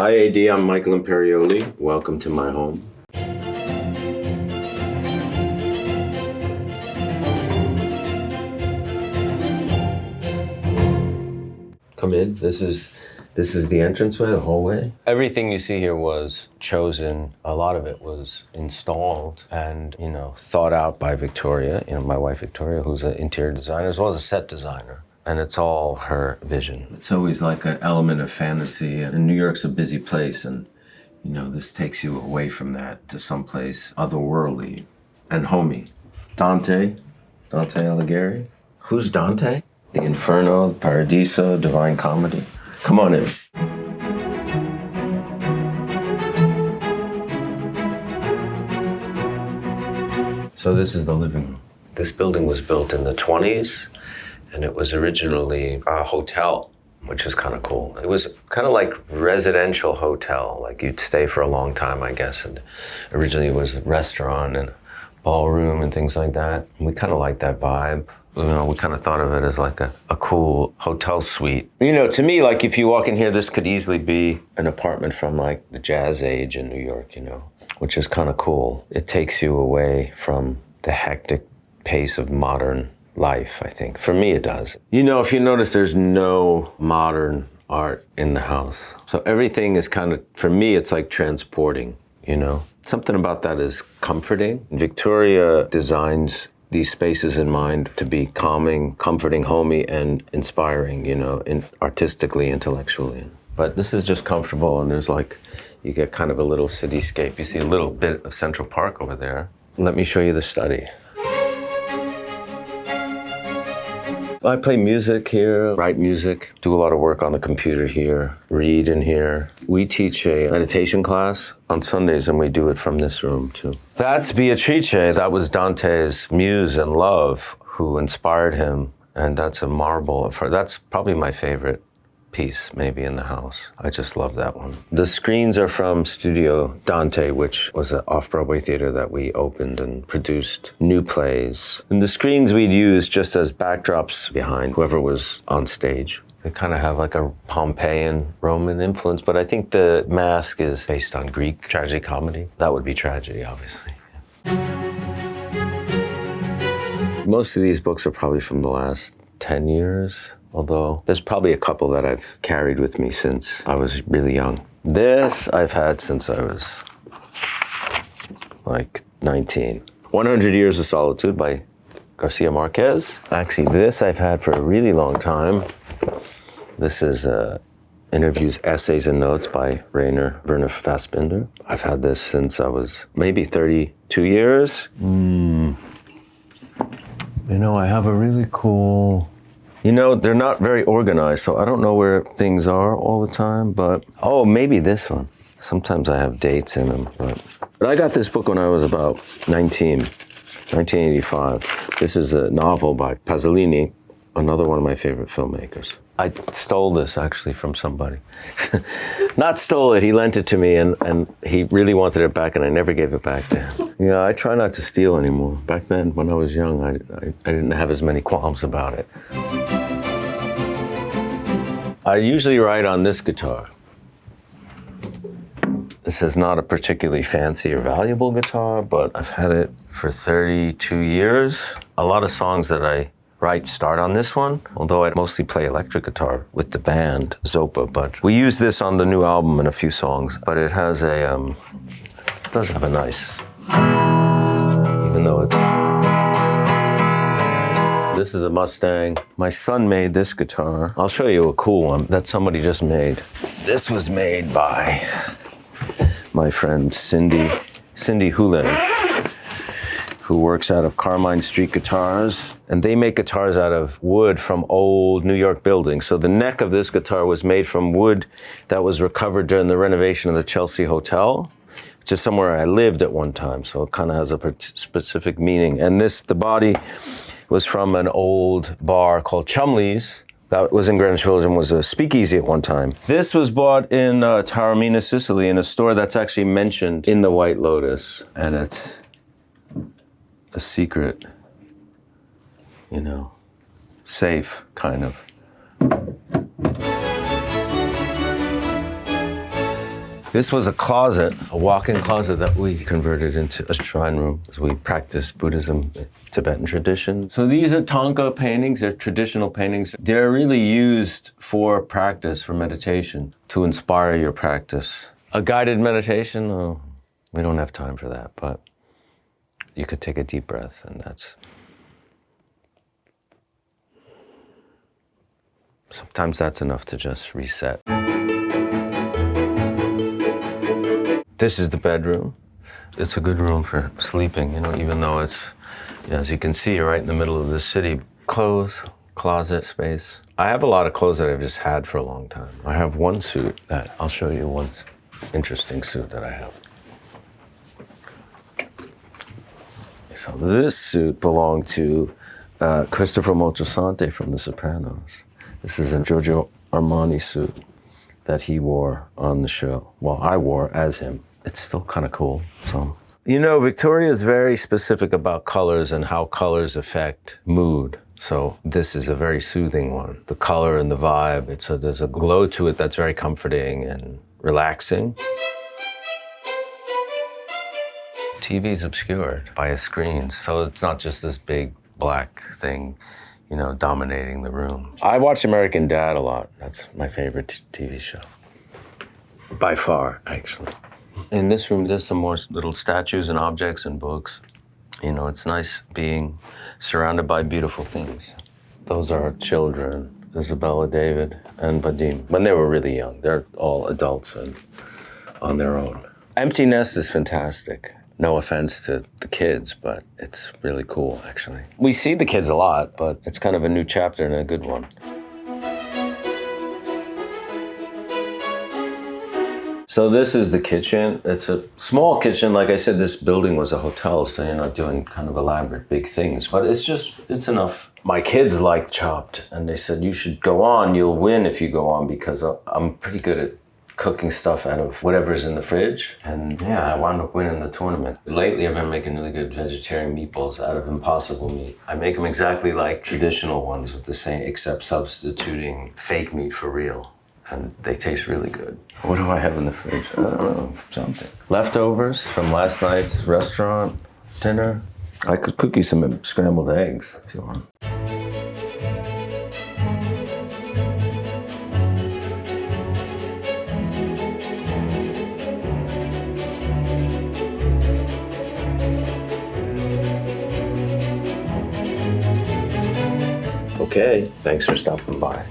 Hi AD, I'm Michael Imperioli. Welcome to my home. Come in. This is the entranceway, the hallway. Everything you see here was chosen. A lot of it was installed and, thought out by Victoria, my wife Victoria, who's an interior designer as well as a set designer. And it's all her vision. It's always like an element of fantasy. And New York's a busy place, and this takes you away from that to someplace otherworldly and homey. Dante Alighieri. Who's Dante? The Inferno, Paradiso, Divine Comedy. Come on in. So this is the living room. This building was built in the 20s, and it was originally a hotel, which is kind of cool. It was kind of like residential hotel, like you'd stay for a long time, I guess. And originally it was a restaurant and ballroom and things like that. And we kind of liked that vibe. We kind of thought of it as like a cool hotel suite. To me, like if you walk in here, this could easily be an apartment from like the Jazz Age in New York, which is kind of cool. It takes you away from the hectic pace of modern life, I think. For me, it does. If you notice, there's no modern art in the house. So everything is kind of, for me, it's like transporting, Something about that is comforting. Victoria designs these spaces in mind to be calming, comforting, homey, and inspiring, artistically, intellectually. But this is just comfortable, and there's you get kind of a little cityscape. You see a little bit of Central Park over there. Let me show you the study. I play music here, write music, do a lot of work on the computer here, read in here. We teach a meditation class on Sundays, and we do it from this room too. That's Beatrice. That was Dante's muse and love who inspired him, and that's a marble of her. That's probably my favorite piece maybe in the house. I just love that one. The screens are from Studio Dante, which was an off-Broadway theater that we opened and produced new plays. And the screens we'd use just as backdrops behind whoever was on stage. They kind of have like a Pompeian Roman influence, but I think the mask is based on Greek tragedy comedy. That would be tragedy, obviously. Most of these books are probably from the last 10 years. Although there's probably a couple that I've carried with me since I was really young. This I've had since I was like 19. 100 Years of Solitude by Garcia Marquez. Actually, this I've had for a really long time. This is interviews, essays, and notes by Werner Fassbinder. I've had this since I was maybe 32 years. I have a really cool... they're not very organized, so I don't know where things are all the time, but... Oh, maybe this one. Sometimes I have dates in them, but I got this book when I was about 1985. This is a novel by Pasolini, another one of my favorite filmmakers. I stole this, actually, from somebody. Not stole it, he lent it to me, and he really wanted it back, and I never gave it back to him. Yeah, I try not to steal anymore. Back then, when I was young, I didn't have as many qualms about it. I usually write on this guitar. This is not a particularly fancy or valuable guitar, but I've had it for 32 years. A lot of songs that I write start on this one, although I mostly play electric guitar with the band, Zopa, but we use this on the new album in a few songs, but it has it does have a nice, even though this is a Mustang. My son made this guitar. I'll show you a cool one that somebody just made. This was made by my friend Cindy Houlet, who works out of Carmine Street Guitars. And they make guitars out of wood from old New York buildings. So the neck of this guitar was made from wood that was recovered during the renovation of the Chelsea Hotel, which is somewhere I lived at one time. So it kind of has a specific meaning. And the body was from an old bar called Chumley's that was in Greenwich Village and was a speakeasy at one time. This was bought in Taormina, Sicily, in a store that's actually mentioned in the White Lotus. And it's a secret, safe, kind of. This was a closet, a walk-in closet that we converted into a shrine room as we practice Buddhism, Tibetan tradition. So these are Thangka paintings, they're traditional paintings. They're really used for practice, for meditation, to inspire your practice. A guided meditation, oh, we don't have time for that, but you could take a deep breath and sometimes that's enough to just reset. This is the bedroom. It's a good room for sleeping, even though it's, as you can see, right in the middle of the city. Clothes, closet space. I have a lot of clothes that I've just had for a long time. I have one suit that, I'll show you one interesting suit that I have. So this suit belonged to Christopher Moltisanti from The Sopranos. This is a Giorgio Armani suit that he wore on the show. Well, I wore as him. It's still kind of cool. So, Victoria is very specific about colors and how colors affect mood. So this is a very soothing one. The color and the vibe, there's a glow to it that's very comforting and relaxing. TV's obscured by a screen, so it's not just this big black thing, dominating the room. I watch American Dad a lot. That's my favorite TV show. By far, actually. In this room, there's some more little statues and objects and books. It's nice being surrounded by beautiful things. Those are children, Isabella, David, and Vadim. When they were really young, they're all adults and on their own. Empty Nest is fantastic. No offense to the kids, but it's really cool, actually. We see the kids a lot, but it's kind of a new chapter and a good one. So this is the kitchen. It's a small kitchen. Like I said, this building was a hotel, so you're not doing kind of elaborate big things, but it's enough. My kids like Chopped, and they said, you should go on, you'll win if you go on, because I'm pretty good at cooking stuff out of whatever's in the fridge. And yeah, I wound up winning the tournament. Lately, I've been making really good vegetarian meatballs out of impossible meat. I make them exactly like traditional ones with the same, except substituting fake meat for real. And they taste really good. What do I have in the fridge? I don't know, something. Leftovers from last night's restaurant dinner. I could cook you some scrambled eggs if you want. Okay, thanks for stopping by.